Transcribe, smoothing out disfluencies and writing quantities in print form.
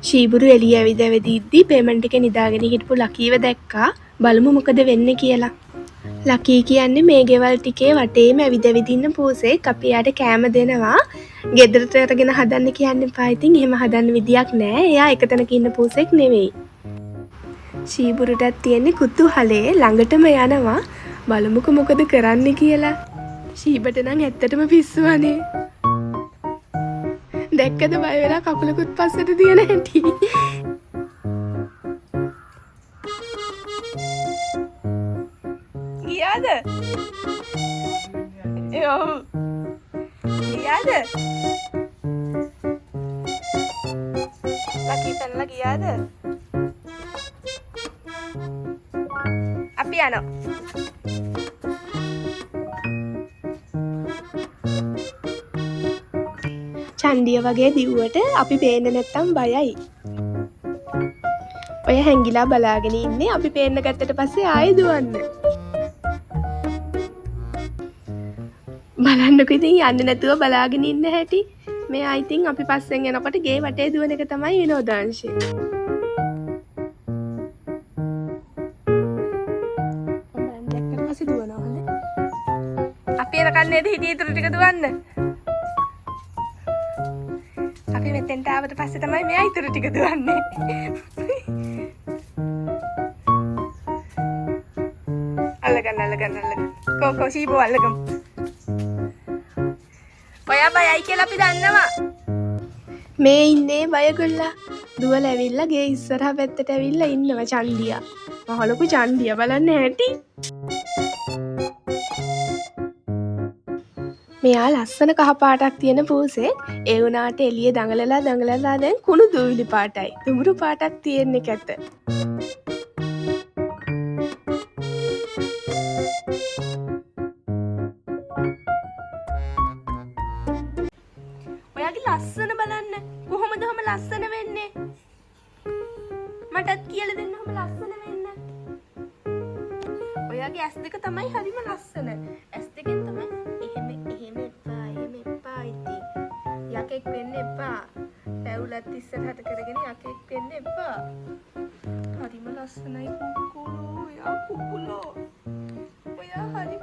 ශීබුරු එළිය ඇවිද ඇවිදිද්දි පේමන්ට් එකේ නිදාගෙන හිටපු ලකීව දැක්කා. බලමු මොකද වෙන්නේ කියලා. ලකී කියන්නේ මේ ගෙවල් ටිකේ වටේම ඇවිද ඇවිද ඉන්න පූසෙක්. අපි එයාට කෑම දෙනවා. ගෙදරට අරගෙන හදන්න කියන්න එපා. ඉතින් එහෙම හදන්න විදියක් නෑ. එයා එක තැනක ඉන්න පූසෙක් නෙවෙයි. ශීබුරුටත් තියෙන්නේ කුතුහලේ. ළඟටම යනවා. බලමුකෝ මොකද කරන්න කියලා. ශීබට නම් ඇත්තටම පිස්සුවනේ. දැක්කද බය වෙලා කකුලකුත් පස්සට තියන හැටි. ගියාද? ඔව්. ගියාද? ලකී පැනලා ගියාද? අපි යනවා. චන්ඩිය වගේ දිව්වට අපි පේන්නේ නැත්තම් බයයි. ඔය හැංගිලා බලාගෙන ඉන්නේ අපි පේන්න ගත්තට පස්සේ ආයෙ දුවන්න. බලන්නකො ඉතින් යන්නේ නැතුව බලාගෙන ඉන්න හැටි. මෙයා ඉතින් අපි පස්සෙන් එනකොට ගේ වටේ දුවන එක තමයි විනෝදාංශය. මම දැක්කට පස්සේ දුවනවා නේ. අපි එනකන් නේද හිටියේ ඊටු ටික දුවන්න. අපි මෙතෙන්ට ආවට පස්සේ තමයි මෙයා ඊටු ටික දුවන්නේ. අල්ලගන්න. කො ශීබෝ අල්ලගමු. ඔයා බයයි කියලා අපි දන්නවා. මේ ඉන්නේ බයගොල්ලා. දුවලා ඇවිල්ලා ගේ ඉස්සරහා පැත්තට ඇවිල්ලා ඉන්නවා චන්දියා. මහලොකු චන්දියා බලන්න ඇති. මෙයා ලස්සන කහ පාටක් තියෙන පූසෙක්. ඒ වුණාට එළියේ දඟලලා දැන් කුණු දූවිලි පාටයි. දුඹුරු පාටක් තියෙන්නේ කැත. ඔයාගේ ලස්සන බලන්න. කොහොමද ඔහම ලස්සන වෙන්නේ? මටත් කියලා දෙන්න ඔහම ලස්සන වෙන්න. ඔයාගේ ඇස් දෙක තමයි හරිම ලස්සන. ඇස් දෙකෙන් තමයි එහෙම එපා ඉතින්. යකෙක් වෙන්න එපා. පැවුලත් ඉස්සරහට කරගෙන යකෙක් වෙන්න එපා. හරිම ලස්සනයි කුකුලෝ. ඔයා කුකුලෝ. ඔයා හරි